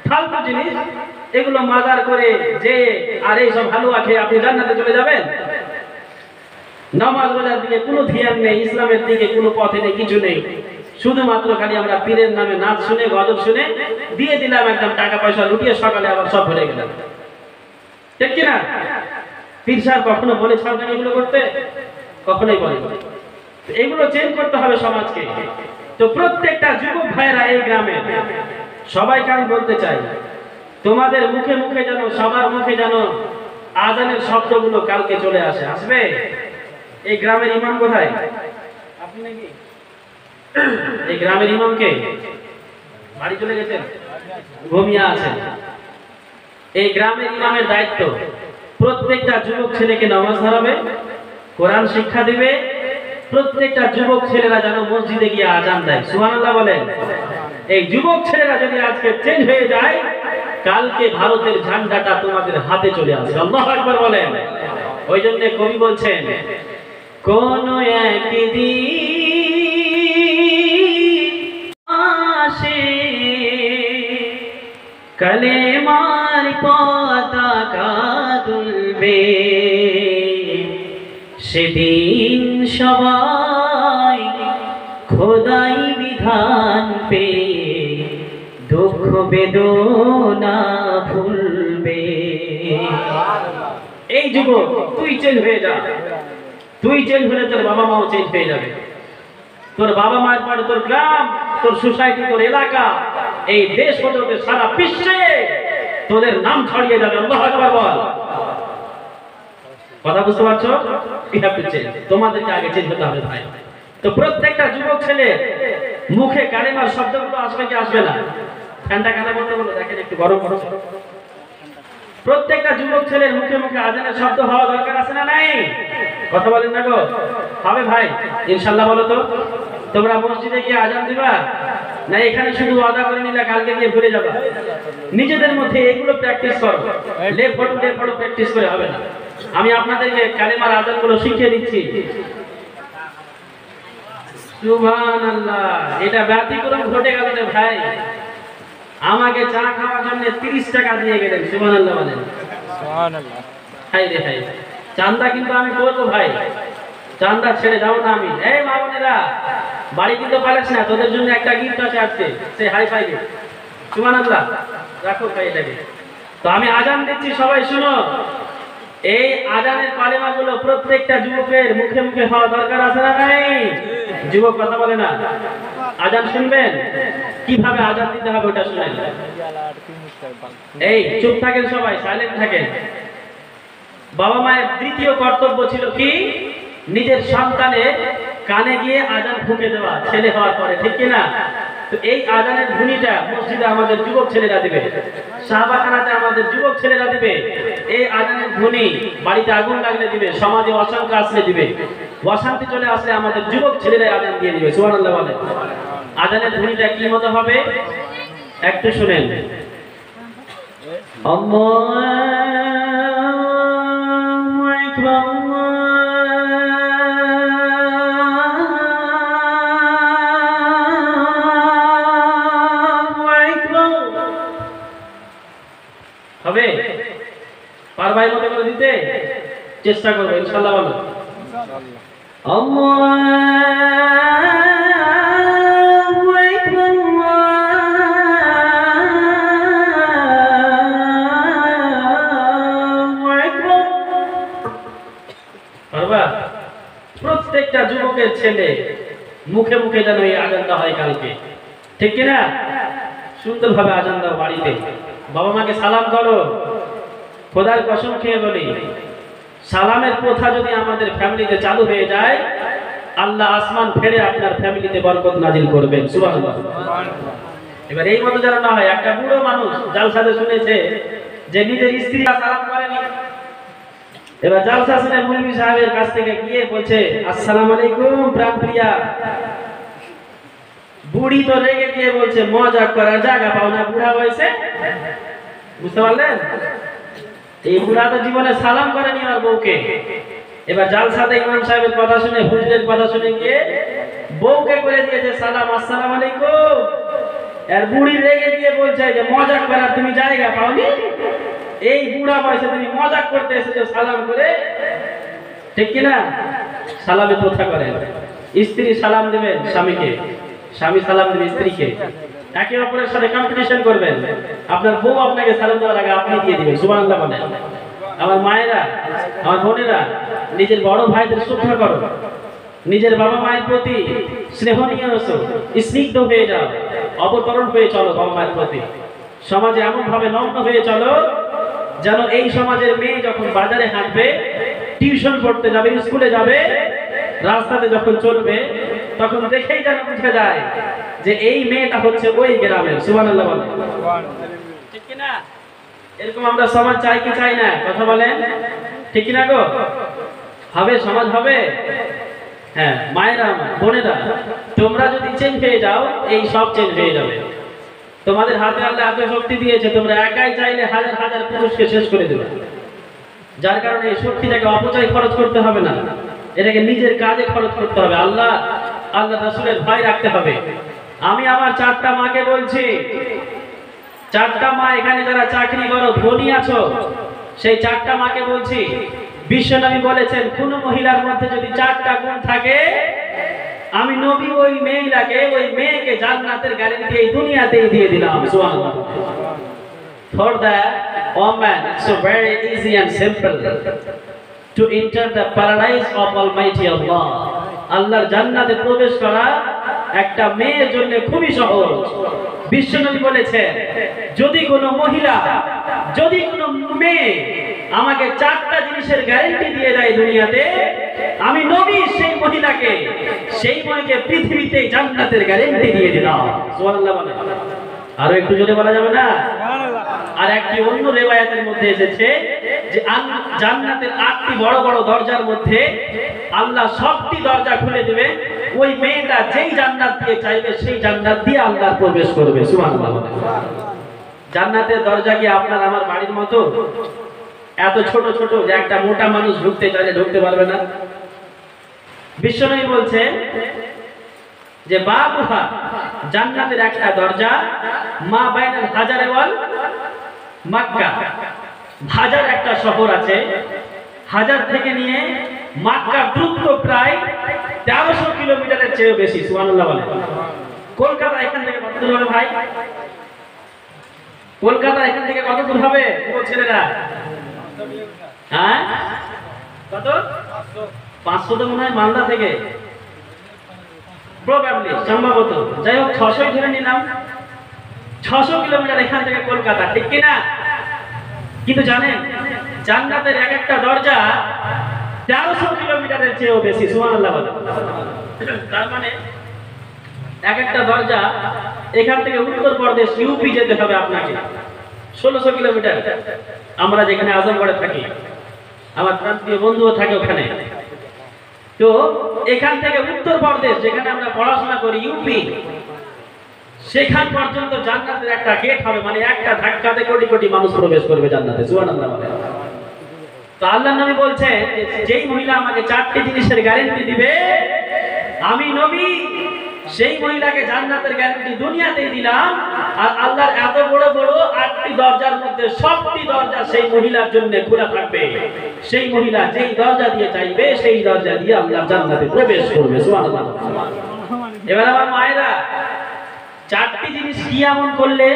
ফালতু জিনিস, এগুলো মাজার করে যে আর এই সব হালুয়া খেয়ে আপনি জান্নাতে চলে যাবেন? নামাজ রোজার দিকে কোনো ধ্যান নেই, ইসলামের দিকে কোনো পথে নেই, কিছু নেই, শুধুমাত্র খালি আমরা পীরের নামে নাচ শুনে গজল শুনে দিয়ে দিলাম একদম টাকা পয়সা লুটিয়ে, সকালে আবার সব ভুলে গেলাম। ঠিক কিনা? পীর সাহেব কখনো বলে ছাড়বেন এগুলো করতে? কখনোই বলে। এগুলো চেঞ্জ করতে হবে সমাজকে। তো প্রত্যেকটা যুবক ভাইরা এই গ্রামে সবাইকে আমি বলতে চাই, তোমাদের মুখে মুখে যেন, সবার মুখে যেন আজানের শব্দগুলো কালকে চলে আসে। আসবে? এই গ্রামের ইমাম কোথায়? আপনি নাকি? এই গ্রামের ইমামকে বাড়ি চলে গেছেন, ঘুমিয়ে আছেন। এই গ্রামের ইমামের দায়িত্ব প্রত্যেকটা যুবক ছেলেকে নামাজ ধরাবে, কোরআন শিক্ষা দিবে, প্রত্যেকটা যুবক ছেলেরা যেন মসজিদে গিয়ে আজান দেয়। সুবহানাল্লাহ বলেন। এই যুবক ছেলেরা যদি আজকে চেঞ্জ হয়ে যায়, কালকে ভারতের ঝান্ডাটা তোমাদের হাতে চলে আসবে। আল্লাহু আকবার বলেন। ওই জন্য কবি বলছেন, কোন একদিন আসে কালেমার পতাকা তুলবে, সেদিন সবাই খোদাই বিধান পে দুঃখ বেদনা ভুলবে। এই যুবক তুই চেঞ্জ হয়ে যা, তুই চেঞ্জ হলে তোর বাবা মাও চেঞ্জ হয়ে যাবে। তোর বাবা মায়ের পরে তোর গ্রাম, তোর সোসাইটি, তোর এলাকা, এই দেশ পর্যন্ত সারা বিশ্বে তোদের নাম ছড়িয়ে যাবে। আল্লাহু আকবার বল। কথা বুঝতে পারছো? তোমাদেরকে আগে চেঞ্জ হতে হবে ভাই। তো প্রত্যেকটা যুবক ছেলে মুখে কালেমার শব্দগুলো আসবে কি আসবে না? ঠান্ডা কালে বলতে বলো, দেখেন একটু গরম গরম। প্রত্যেকটা যুবক ছেলের মুখে মুখে আজানের শব্দ হওয়া দরকার আছে না নাই? কথা বলেন না গো? হবে ভাই ইনশাআল্লাহ? বলো তো, তোমরা মসজিদে গিয়ে আজান দিবা না এখানে শুধু আদা করে নিলে কালকে গিয়ে ভুলে যাবা? নিজেদের মধ্যে এগুলো প্র্যাকটিস করো, লে ফটো প্র্যাকটিস করে হবে না। আমি আপনাদেরকে কালেমার আজানগুলো শিখিয়ে দিচ্ছি। সুবহানাল্লাহ। এটা ব্যতিক্রম ঘটে গেল রে ভাই। আমাকে চা খাওয়ার জন্য 30 টাকা দিয়ে গেলেন। সুবহানাল্লাহ বলেন। সুবহানাল্লাহ। হাই রে হাই। চান্দা কিন্তু আমি করবো ভাই, চান্দা ছেড়ে যাবো না আমি। এই মা বোনেরা, বাড়ি কিন্তু পালাস না, তোদের জন্য একটা গিফট আছে আজকে, সে হাই ফাই গিফট। সুবহানাল্লাহ। রাখো ভাই এটাকে। তো আমি আজান দিচ্ছি, সবাই শুনো। এই আজানের কালেমাগুলো প্রত্যেকটা যুবকের মুখে মুখে হওয়া দরকার আছে না নাই? যুবক কথা বলে না। আজান শুনবেন, কিভাবে আজান দিতে হবে ওটা শুনেন। এই চুপ থাকেন সবাই, সাইলেন্ট থাকেন। বাবা মায়ের দ্বিতীয় কর্তব্য ছিল কি? নিজের সন্তানের কানে গিয়ে আজান ফুঁকে দেওয়া, ছেলে হওয়ার পরে, ঠিক কিনা? তো এই আজানের ধ্বনিটা মসজিদে আমাদের যুবক ছেলেরা দিবে, সাহাবাখানাতে আমাদের যুবক ছেলেরা দিবে। এই আজানের ধ্বনি বাড়িতে আগুন লাগলে দিবে, সমাজে অশান্তি আসলে দিবে, অশান্তি চলে আসলে আমাদের যুবক ছেলেরাই আজান দিয়ে দিবে। সুবহানাল্লাহ বলে। আজানের ধ্বনিটা কি মতো হবে একটু শুনেন। আল্লাহু আকবার। হবে? পারবাই মতো করে দিতে চেষ্টা করবো ইনশাআল্লাহ। বলো আল্লাহু আকবার। পারবা? প্রত্যেকটা যুবকের ছেলে মুখে মুখে যেন এই আজানটা হয় কালকে, ঠিক কিনা? সুন্দরভাবে আজান দাও বাড়িতে, বাবা মাকে সালাম করো। খোদার কসম খেয়ে বলি, সালামের প্রথা যদি আমাদের ফ্যামিলিতে চালু হয়ে যায়, আল্লাহ আসমান ফেরে আপনার ফ্যামিলিতে বরকত নাজিল করবেন। সুবহানাল্লাহ। এবার এই মতো যেন না হয়, একটা বুড়ো মানুষ জালসাতে শুনেছে যে নিজের স্ত্রী সালাম করেনি, এবার জালসা শুনে মুলবি সাহেবের কাছ থেকে গিয়ে বলছে আসসালামু আলাইকুম প্রাণপ্রিয়া। বুড়ি তো রেগে গিয়ে বলছে মজা করার জায়গা পাও না বুড়া বয়সে। বুঝতে পারলেন? এই বুড়া তো জীবনে সালাম করেনি আমার বউকে। এবার জালসাতে ইমাম সাহেবের কথা শুনে, হুজুরের কথা শুনে গিয়ে বউকে করে দিয়েছে সালাম, আসসালামু আলাইকুম। আর বুড়ি রেগে গিয়ে বলছে যে মজা করার তুমি জায়গা পাওনি, এই বুড়া বয়সে তুমি মজাক করতে এসেছো সালাম করে, ঠিক কিনা? সালামে প্রথা করেন। স্ত্রী সালাম দেবেন স্বামীকে, স্বামী সালাম দেবে স্ত্রীকে, একে অপরের সাথে কম্পিটিশন করবেন। আপনার বউ আপনাকে সালাম দেওয়ার আগে আপনি দিয়ে দিবেন। সুবহানাল্লাহ বলেন। আমার মায়েরা, আমার বোনেরা, নিজের বড় ভাইদের শ্রদ্ধা করো, নিজের বাবা মায়ের প্রতি স্নেহ নিয়ে আসো, স্নিগ্ধ হয়ে যাও, অবতরণ হয়ে চলো বাবা মায়ের প্রতি। সমাজে এমন ভাবে নগ্ন হয়ে চলো যেন এই সমাজের মেয়ে যখন বাজারে হাঁটবে, টিউশন পড়তে যাবে, স্কুলে যাবে, রাস্তাতে যখন চলবে, তখন দেখেই যেন বুঝে যায় যে এই মেয়েটা হচ্ছে ওই গ্রামের। সুবহানাল্লাহ বলেন, ঠিক কিনা? এরকম আমরা সমাজ চাই কি চাই না? কথা বলেন, ঠিক কিনা গো? হবে, সমাজ হবে। হ্যাঁ মায়েরা, বোনেরা, তোমরা যদি চেঞ্জ হয়ে যাও, এই সব চেঞ্জ হয়ে যাবে। তোমাদের হাতে আল্লাহ এত শক্তি দিয়েছে, তোমরা একাই চাইলে হাজার হাজার পুরুষকে শেষ করে দেবে। যার কারণে এই শক্তিটাকে অপচয় খরচ করতে হবে না, এটাকে নিজের কাজে খরচ করতে হবে। আল্লাহ রাসূলের ভয় রাখতে হবে। আমি আমার 4টা মাকে বলছি, 4টা মা এখানে যারা চাকরি করো, ধনী আছো, সেই 4টা মাকে বলছি, বিশ্বনবী বলেছেন কোন মহিলার মধ্যে যদি 4টা গুণ থাকে, আমি নবী ওই মেয়েকে জান্নাতের গ্যারান্টি এই দুনিয়াতেই দিয়ে দিলাম। সুবহানাল্লাহ। For the woman, it's so very easy and simple to enter the paradise of Almighty Allah. আল্লাহর জান্নাতে প্রবেশ করা একটা মেয়ের জন্য খুবই সহজ। বিশ্বনবী বলেছেন, যদি কোনো মহিলা, যদি কোনো মেয়ে আমাকে 4টা জিনিসের গ্যারান্টি দিয়ে দেয় দুনিয়াতে, আমি নবী সেই মহিলাকে, সেই মেয়েকে পৃথিবীতে জান্নাতের গ্যারান্টি দিয়ে দিলাম। সুবহানাল্লাহ বলেন। আরো একটু জোরে বলা যাবে না? আর একটি অন্য রিওয়ায়াতের মধ্যে এসেছে যে জান্নাতের 8টি বড় বড় দরজার মধ্যে আল্লাহ সবটি দরজা খুলে দেবে, ওই মেয়েটা যেই জান্নাত দিয়ে চাইবে সেই জান্নাত দিয়ে আল্লাহ প্রবেশ করবে। সুবহানাল্লাহ। জান্নাতের দরজা কি আপনার আমার বাড়ির মতো এত ছোট ছোট যে একটা মোটা মানুষ ঢুকতে চাইলে ঢুকতে পারবে না? বিশ্বনবী বলছেন যে বাবুহা, জান্নাতের একটা দরজা, মা বাইনাল হাজারে ওয়াল মক্কা, হাজার একটা শহর আছে, হাজার থেকে নিয়ে মক্কা দূরত্ব প্রায় 1300 কিলোমিটারের চেয়ে বেশি। সুবহানাল্লাহ বলেন। কলকাতা এখান থেকে কত দূর হবে ভাই? কলকাতা এখান থেকে কত দূর হবে ছেলেরা? হ্যাঁ কত? 500 তো মনে হয় মালদা থেকে, প্রবাবলি, সম্ভবত। যাই হোক 600 ধরে নিলাম, 600 কিলোমিটার এখান থেকে কলকাতা, ঠিক কিনা? কিন্তু জানেন জান্নাতের এক একটা দরজা 1300 কিলোমিটারের চেয়েও বেশি। সুবহানাল্লাহ বলেন। তার মানে এক একটা দরজা, এখান থেকে উত্তরপ্রদেশ ইউপি যেতে হবে আপনাকে 1600 কিলোমিটার। আমরা যেখানে আজমগড়ে থাকি, আমার প্রান্তীয় বন্ধুও থাকে ওখানে, তো এখান থেকে উত্তরপ্রদেশ যেখানে আমরা পড়াশোনা করি, ইউপি, সেখান পর্যন্ত জান্নাতের একটা গেট হবে, মানে একটা ধাক্কাতে কোটি কোটি মানুষ প্রবেশ করবে জান্নাতে। সুবহানাল্লাহ। তো আল্লাহর নবী বলছেন যেই মহিলা আমাকে 4টি জিনিসের গ্যারান্টি দিবে, আমি নবী সেই মহিলাকে জান্নাতের গ্যারান্টি দুনিয়াতেই দিলাম। আর আল্লাহর এত বড় বড় 8টি দরজার মধ্যে সবটি দরজা সেই মহিলার জন্য খোলা থাকবে। সেই মহিলা যেই দরজা দিয়ে চাইবে সেই দরজা দিয়ে আল্লাহর জান্নাতে প্রবেশ করবে। সুবহানাল্লাহ। এবার আমার মায়েরা, 4টি জিনিস কি এমন করলে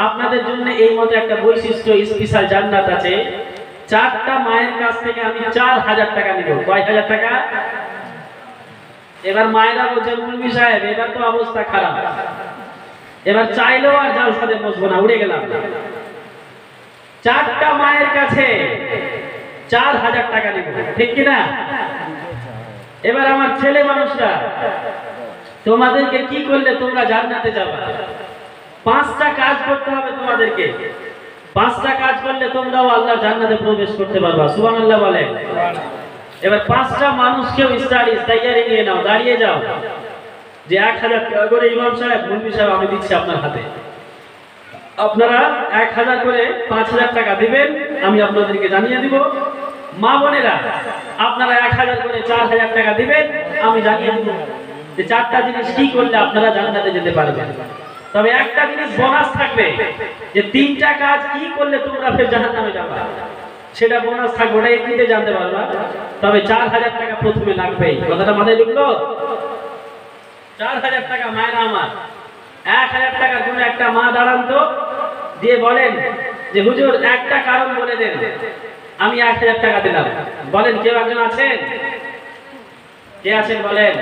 আপনাদের জন্য এই মতো একটা বৈশিষ্ট্য, স্পেশাল জান্নাত আছে, চারটা মায়ের কাছ থেকে আমি 4000 টাকা নিব। কয় হাজার টাকা? এবার মায়েরা বলছে মুলবি সাহেব এবার তো অবস্থা খারাপ, এবার চাইলেও আর জালসাতে বসবো না, উড়ে গেলাম। চারটা মায়ের কাছে 4000 টাকা নিব, ঠিক কিনা? এবার আমার ছেলে মানুষরা, তোমাদেরকে কি করলে তোমরা জান্নাতে যাবে? 5টা কাজ করতে হবে তোমাদেরকে। 5টা কাজ করলে তোমরাও আল্লাহ জান্নাতে প্রবেশ করতে পারবা। সুবহানাল্লাহ বলেন। এবার 5টা মানুষকেও তৈয়ারি নিয়ে নাও, দাঁড়িয়ে যাও যে 1000 টাকা করে ইমাম সাহেব, মুফতি সাহেব আমি দিচ্ছি আপনার হাতে। আপনারা 1000 করে 5000 টাকা দিবেন, আমি আপনাদেরকে জানিয়ে দিব। মা বোনেরা আপনারা 1000 করে 4000 টাকা দিবেন, আমি জানিয়ে দিব যে 4টা জিনিস কি করলে আপনারা জান্নাতে যেতে পারবেন। তবে একটা জিনিস বোনাস থাকবে যে 3টা কাজ কি করলে তোমরা ফের জাহান্নামে যাবে, সেটা বোনাস থাকবে, ওটা এমনিতে জানতে পারবা। তবে 4000 টাকা প্রথমে লাগবে, কথাটা মাথায় ঢুকলো? 4000 টাকা মায়েরা আমার। 1000 টাকা কোনো একটা মা দাঁড়ান তো, দিয়ে বলেন যে হুজুর একটা কারণ বলে দেন, আমি 1000 টাকা দিলাম। বলেন কেউ একজন আছেন? কে আছেন বলেন?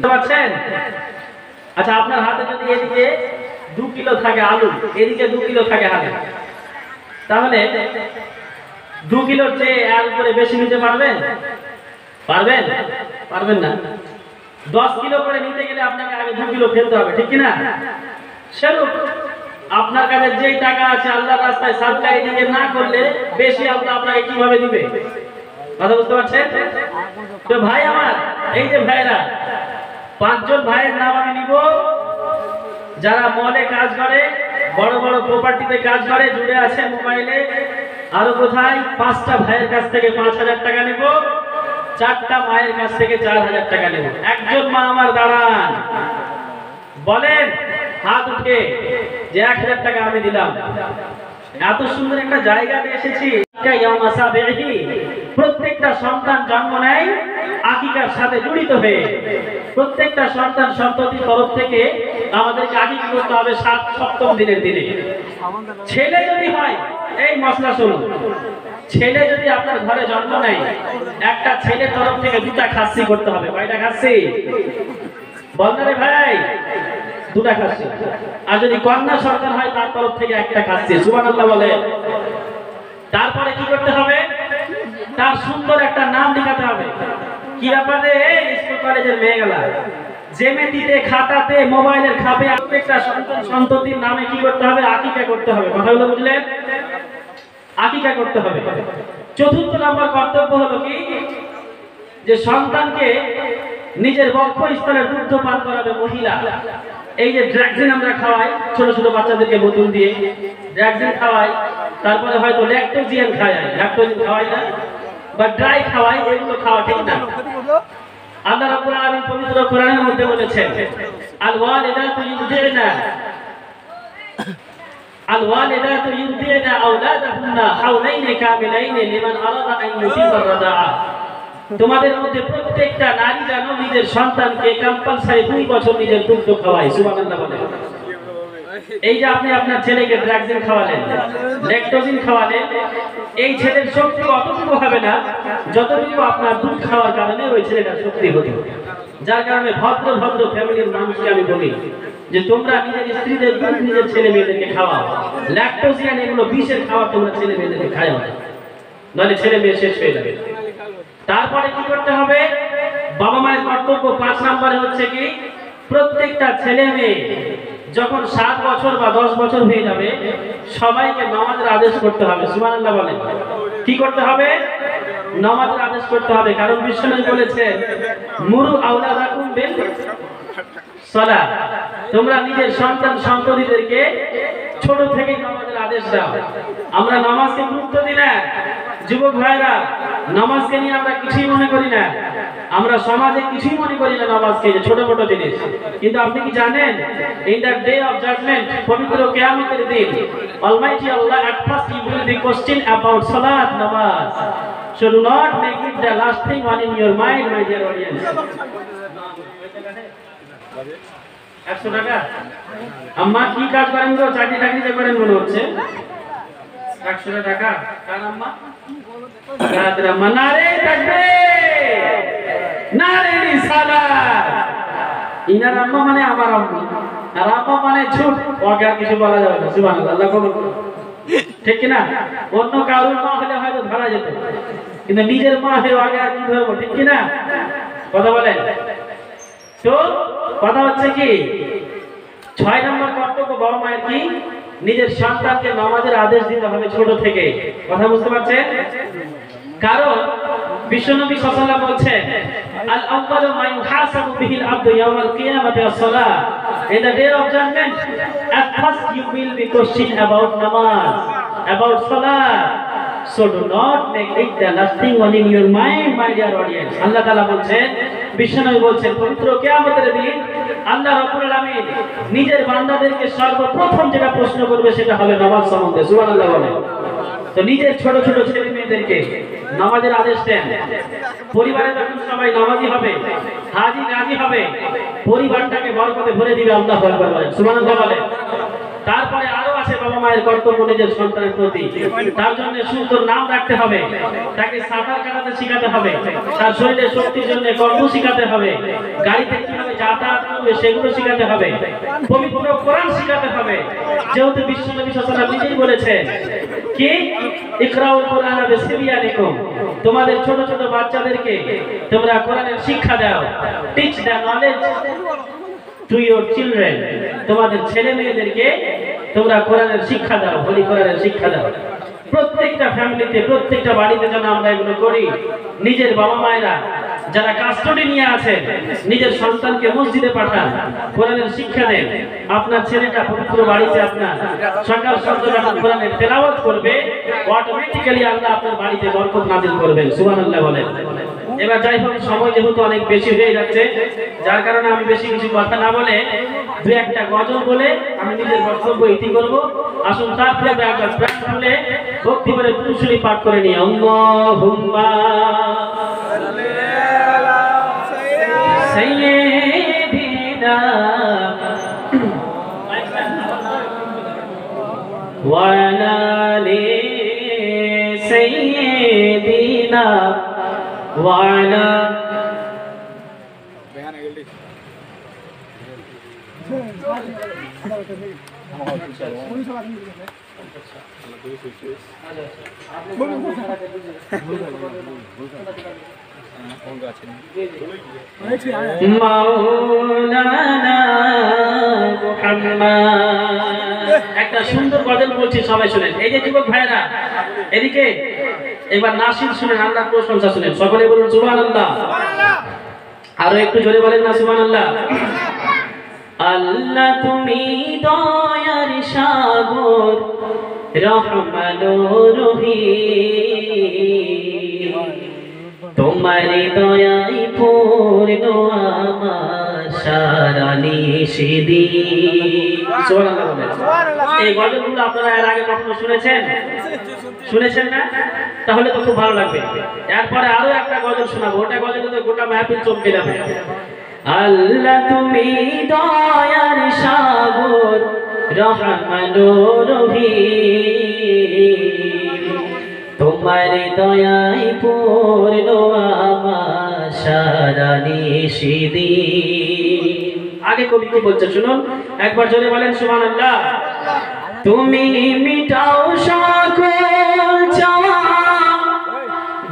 পাচ্ছেন? আচ্ছা আপনার হাতে যদি এদিকে 2 কিলো থাকে আলু, এদিকে 2 কিলো থাকে আলু, তাহলে 2 কিলোর চেয়ে এর উপরে বেশি নিতে পারবেন? পারবেন? পারবেন না। 10 কিলো করে নিতে গেলে আপনাকে আগে 2 কিলো ফেলতে হবে, ঠিক কিনা? সেরূপ আপনার কাছে যেই টাকা আছে আল্লাহর রাস্তায় সাদকায়ে দিকে না করলে বেশি আল্লাহ আপনাকে কিভাবে দিবে? কথা বুঝতে পারছেন? তো ভাই আমার, এই যে ভাইরা, 5 জন ভাইয়ের নাম আমি নিব যারা মলে কাজ করে, বড় বড় প্রপার্টিতে কাজ করে, জুড়ে আছে মোবাইলে। আরো কোথায়? 5টা ভাইয়ের কাছ থেকে 5000 টাকা নেব, 4টা মায়ের কাছ থেকে 4000 টাকা নেব। একজন মা আমার দাঁড়ান, বলেন হাত উঠে যে 1000 টাকা আমি দিলাম। এত সুন্দর একটা জায়গাতে এসেছি। প্রত্যেকটা সন্তান জন্ম নেয় আকিকার সাথে জড়িত হয়ে। প্রত্যেকটা সন্তান সন্ততির তরফ থেকে আমাদেরকে আকিকা করতে হবে 7ম দিনের দিনে। ছেলে যদি হয়, এই মশলা শুনুন, ছেলে যদি আপনার ঘরে জন্ম নেয়, একটা ছেলের তরফ থেকে 2টা খাসি করতে হবে। কয়টা খাসি? বলতে রে ভাই, 2টা খাসি। আর যদি কন্যা সন্তান হয় তার তরফ থেকে 1টা খাসি। সুবহানাল্লাহ বলে। তারপরে কি করতে হবে? তার সুন্দর একটা নাম লিখাতে হবে। কি ব্যাপারে? স্কুল কলেজের মেয়েগুলা জেমেটিতে, খাতাতে, মোবাইলের খাপে প্রত্যেকটা সন্তান সন্ততির নামে কি করতে হবে? আকিকা করতে হবে। কথাগুলো বুঝলেন? আকিকা করতে হবে। 4র্থ নম্বর কর্তব্য হলো কি? যে সন্তানকে নিজের বক্ষস্থলের দুগ্ধ পান করাবে মহিলা। এই যে ড্রাগজিন আমরা খাওয়াই ছোট ছোট বাচ্চাদেরকে বোতল দিয়ে, ড্রাগজিন খাওয়াই, তারপরে হয়তো ল্যাকটোজিয়ান খাওয়াই, ল্যাকটোজিন খাওয়াই না, বা ড্রাই খাওয়াই, এগুলো খাওয়া ঠিক না। আল্লাহ রাব্বুল আলামিন পবিত্র কোরআনের মধ্যে বলেছেন, আল ওয়ালিদাতু ইউরদিনা আওলাদাহুন্না হাওলাইনি কামিলাইনি লিমান আরাদা আন ইউতিমা রাদাআ। তোমাদের মধ্যে প্রত্যেকটা নারী যেন নিজের সন্তানকে কম্পালসারি 2 বছর নিজের দুগ্ধ খাওয়ায়। সুবহানাল্লাহ বলেন। এই যে আপনি আপনার ছেলেকে ড্রাগজিন খাওয়ালেন, ল্যাকটোজিন খাওয়ালেন, এই ছেলের শক্তি অতটুকু হবে না যতটুকু আপনার দুধ খাওয়ার কারণে ওই ছেলেটার শক্তি হতো। যার কারণে ভদ্র ভদ্র ফ্যামিলির মানুষকে আমি বলি যে তোমরা নিজের স্ত্রীদের দুধ নিজের ছেলে মেয়েদেরকে খাওয়াও। ল্যাকটোজিন এগুলো বিষের খাবার তোমরা ছেলে মেয়েদেরকে খাওয়াও, নাহলে ছেলে মেয়ে শেষ হয়ে যাবে। তারপরে কি করতে হবে? বাবা মায়ের কর্তব্য 5 নম্বরে হচ্ছে কি? প্রত্যেকটা ছেলে মেয়ে যখন 7 বছর বা 10 বছর হয়ে যাবে সবাইকে নামাজের আদেশ করতে হবে। সুবহানাল্লাহ বলেন। কি করতে হবে? নামাজের আদেশ করতে হবে। কারণ বিশ্বনবী বলেছেন, মুরু আওলাদাকুম বিল সালাত, তোমরা নিজের সন্তান সন্ততিদেরকে ছোট থেকে নামাজের আদেশ দাও। আমরা নামাজকে গুরুত্ব দিই না। যুবক ভাইরা, নামাজকে নিয়ে আমরা কিছুই মনে করি না, আমরা সমাজে কিছুই মনে করি না নামাজকে, যে ছোট ছোট জিনিস। কিন্তু আপনি কি জানেন, in the day of judgement, পবিত্র কিয়ামতের দিন, অলমাইটি আল্লাহ at first he will be questioned about salat, namaz. So do not make it the last thing on in your mind, my dear audience. 100 টাকা? আম্মা কি কাজ করেন গো? চাকরি টাকরি যে করেন মনে হচ্ছে। 100 টাকা কার আম্মা? যাদের আম্মা। নারে তাকবীর, নারে রিসালাত। ইনার আম্মা মানে আমার আম্মা, আর আম্মা মানে ঝুট, ওকে আর কিছু বলা যাবে না। সুবহানাল্লাহ, আল্লাহ কবুল করুন। ঠিক কি না? অন্য কারোর মা হলে হয়তো ধরা যেত, কিন্তু নিজের মা হয়ে আগে আর কি ধরবো? ঠিক কি না? কথা বলেন তো। কথা হচ্ছে কি, 6 নম্বর কর্তব্য বাবা মায়ের কি? নিজের সন্তানকে নামাজের আদেশ দিতে হবে ছোট থেকে। কথা বুঝতে পারছেন? কারণ বিশ্বনবী সাল্লাল্লাহু আলাইহি ওয়াসাল্লাম বলছেন, আল আউয়ালু মা ইউহাসাবু বিহিল আবদু ইয়াওমাল কিয়ামাতি as-সালাহ, in the day of judgment at first you will be questioned about namaz, about salah, so do not make it the last thing on in your mind, my dear audience. আল্লাহ তাআলা বলছেন, বিশ্বনবী বলছেন, পবিত্র কিয়ামতের দিন আল্লাহ রাব্বুল আলামিন নিজের বান্দাদেরকে সর্বপ্রথম যেটা প্রশ্ন করবে সেটা হবে নামাজ সম্বন্ধে। সুবহানাল্লাহ বলেন। তো নিজের ছোট ছোট ছেলে মেয়েদেরকে নামাজের আদেশ দেন। পরিবারে যখন সবাই নামাজি হবে, হাজি গাজী হবে, পরিবারটাকে বরকতে ভরে দিবে। আল্লাহু আকবার বলেন, সুবহানাল্লাহ বলেন। তারপরে আরো আছে বাবা মায়ের কর্তব্য নিজের সন্তানের প্রতি। তার জন্য সুন্দর নাম রাখতে হবে, তাকে সাঁতার কাটাতে শেখাতে হবে, তার শরীরের শক্তির জন্য কর্ম শেখাতে হবে, গাড়িতে কিভাবে যাতায়াত করবে সেগুলো শেখাতে হবে, পবিত্র কোরআন শেখাতে হবে। যেহেতু বিশ্বনবী সাল্লাল্লাহু আলাইহি ওয়াসাল্লাম নিজেই বলেছেন কি, ইকরাউল কুরআনা বিসিবিয়ানিকুম, তোমাদের ছোট ছোট বাচ্চাদেরকে তোমরা কোরআনের শিক্ষা দাও। Teach the knowledge to your children, তোমাদের ছেলে মেয়েদেরকে তোমরা কোরআনের শিক্ষা দাও, হোলি কোরআনের শিক্ষা দাও। প্রত্যেকটা ফ্যামিলিতে, প্রত্যেকটা বাড়িতে যেন আমরা এগুলো করি। নিজের বাবা মায়েরা যারা কাস্টডি নিয়ে আছেন, নিজের সন্তানকে মসজিদে পাঠান, কোরআনের শিক্ষা দেন। আপনার ছেলেটা পবিত্র বাড়িতে আপনার সকাল সন্ধ্যা যখন কোরআনের তেলাওয়াত করবে, অটোমেটিক্যালি আল্লাহ আপনার বাড়িতে বরকত নাযিল করবেন। সুবহানাল্লাহ বলেন। এবার যাই হোক, সময় যেহেতু অনেক বেশি হয়ে যাচ্ছে, যার কারণে আমি বেশি কিছু কথা না বলে দুই একটা গজল বলে আমি নিজের বক্তব্য ইতি করব। আসুন তারপরে একবার প্রাণ খুলে ভক্তি করে দুরূদ পাঠ করে নিই। আল্লাহুম্মা সাইয়্যিদিনা ওয়া আলা আলি সাইয়্যিদিনা ওয়া আলা মাওলানা মুহাম্মদ। একটা সুন্দর গজল বলছি, সবাই শুনেন। এই যে যুবক ভাইরা এদিকে, এবার নাসির শুনেন, আল্লাহর প্রশংসা শুনেন। সকলে বলুন সুবহানাল্লাহ। আরো একটু জোরে বলেন না সুবহানাল্লাহ। আল্লাহ তুমি দয়ার সাগর, রহমানুর রহিম, তোমার দয়ায় পূর্ণ আমার সারা নিষিদিন। সুবহানাল্লাহ বলেন। এই গজলগুলো আপনারা এর আগে কখনো শুনেছেন? শুনেছেন না? তাহলে তো খুব ভালো লাগবে। এরপরে আরো একটা গজল শোনাবো, ওটা গজলে তো গোটা মাহফিল চমকে যাবে। আল্লাহ তুমি দয়ার সাগর, রহমানুর রহিম, তোমার দয়ায় পূর্ণ আমার সারা নিষিদিন। আগে কবি কি বলছে শুনুন, একবার জোরে বলেন সুবহানাল্লাহ। তুমি মিটাও সকল চাওয়া,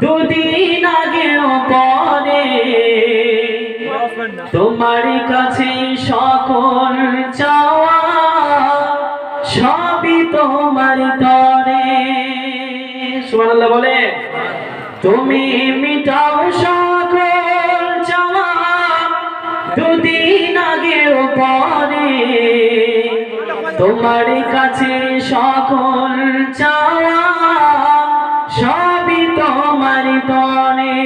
দুদিন আগেও পরে তোমার কাছে সকল চাওয়া, সবই তোমার তরে। সুবহানাল্লাহ বলে। তুমি মিটাও সকল চাওয়া, দুদিন আগেও পরে তোমার কাছে সকল চাওয়া, সবই তোমার তরে।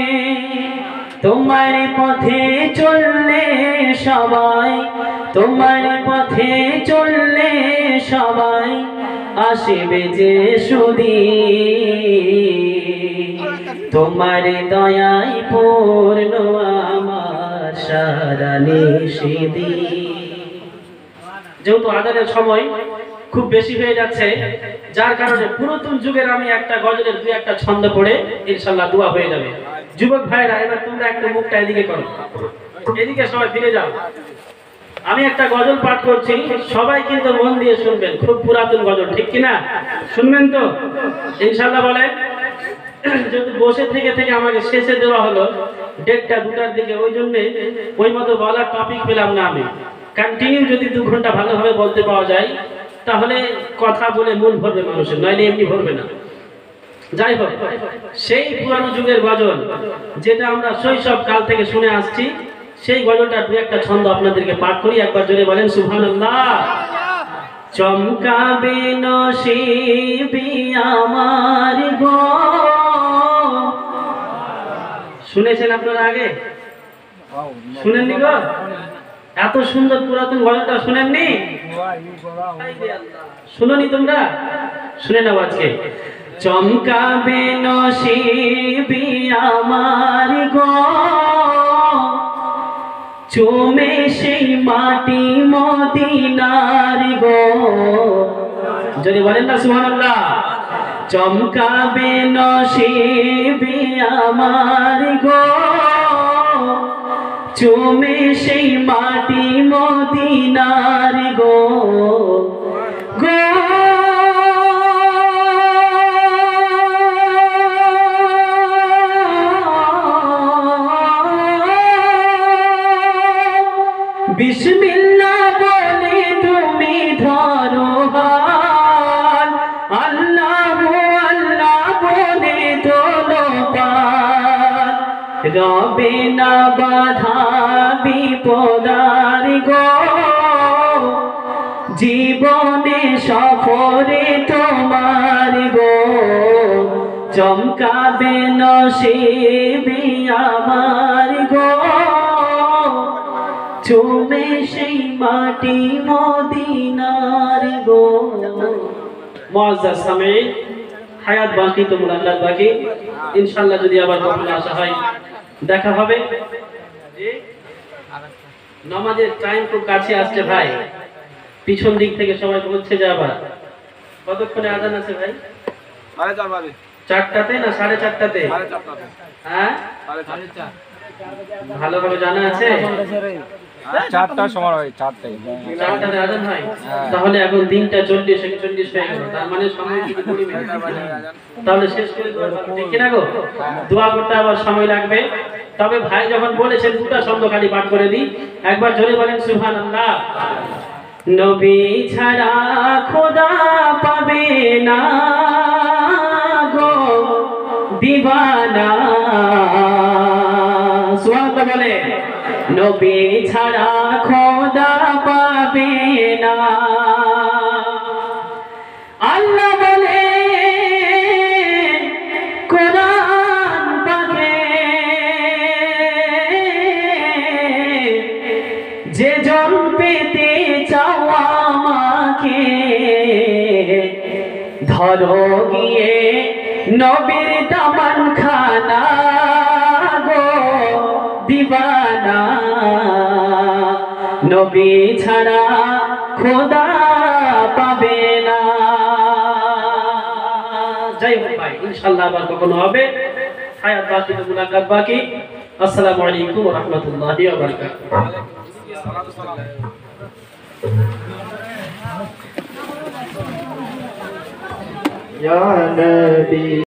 তোমার পথে চললে সবাই, তোমার পথে চললে সবাই আসবে যে সুদিন, তোমার দয়ায় পূর্ণ আমার সারা নিষিদিন। যেহেতু আজানের সময়, খুব বেশি হয়ে যাচ্ছে, যার কারণে পুরাতন যুগের আমি একটা গজলের দুই একটা ছন্দ পড়ে ইনশাআল্লাহ দোয়া হয়ে যাবে। যুবক ভাইরা এবার তোমরা একটু মুখটা এদিকে করো, এদিকে সবাই ফিরে যাও। আমি একটা গজল পাঠ করছি, সবাই কিন্তু মন দিয়ে শুনবেন, খুব পুরাতন গজল, ঠিক কিনা? শুনবেন তো ইনশাআল্লাহ? বলেন। যদি বসে থেকে থেকে আমাকে শেষে দেওয়া হলো 1:30 2টার দিকে, ওই জন্য ওই মতো বলার টপিক পেলাম না। আমি কন্টিনিউ যদি 2 ঘন্টা ভালোভাবে বলতে পাওয়া যায় তাহলে কথা বলে মন ভরবে মানুষের, নইলে এমনি ভরবে না। যাই হোক, সেই পুরানো যুগের গজল যেটা আমরা শৈশব কাল থেকে শুনে আসছি, সেই গজলটা দু একটা ছন্দ আপনাদেরকে পাঠ করি। একবার জোরে বলেন সুবহানাল্লাহ। চমকাবে নসিবি আমার গো। শুনেছেন আপনারা আগে? শুনেননি গো? এত সুন্দর পুরাতন গজলটা শুনেননি? শুনোনি তোমরা? শুনে নাও আজকে। চমকাবে নসিবি আমার গো, চুমে সেই মাটি মদিনার গো। যদি বলেন না সুবহানাল্লাহ। চমকাবে নসিবি আমার গো, চুমে সেই মাটি মদিনার গো গো। বিসমিল্লাহ বলে তুমি ধরো হাত, আল্লাহু আল্লাহ বলে তোলো পাত। রবে না বাধা বিপদার গো, জীবনে সফরে তোমার গো। চমকাবে নসিবি আমার গো, চুমে সেই মাটি মদিনার গো। মুআজ্জাজ সামিঈন, হায়াত বাকি তো মুলাকাত বাকি। ইনশাআল্লাহ যদি আবার কখনো আসা হয় দেখা হবে। নামাজের টাইম খুব কাছে আসছে ভাই, পিছন দিক থেকে সবাই বলছে যে আবার কতক্ষণে আজান আছে ভাই? 4টাতে না 4:30টাতে? হ্যাঁ, ভালোভাবে জানা আছে? 4টার সময় হয়, 4টায় আজান হয়। তাহলে এখন 3:40 হয়ে গেল, তার মানে সময় কি কুড়ি মিনিট, তাহলে শেষ করে দেওয়া ঠিক কিনা গো? দোয়া করতে আবার সময় লাগবে। তবে ভাই যখন বলেছেন 2টা শব্দ খালি পাঠ করে দিই, একবার জোরে বলেন সুবহানাল্লাহ। নবী ছাড়া খোদা পাবে না গো দিবানা। সুবহানাল্লাহ বলে। নবী ছাড়া খোদা পাবে না। আল্লাহ বলে কোরআন পাকে, যে জন পেতে চাও আমাকে, ধরো গিয়ে নবীর দামান খানা গো দিবানা। নবী ছাড়া খোদা পাবে না। যাই হোক ভাই, ইনশাআল্লাহ আবার কখনো হবে। হায়াত বাকি তো মুলাকাত বাকি। আসসালামু আলাইকুম ওয়া রাহমাতুল্লাহি ওয়া বারাকাতুহু।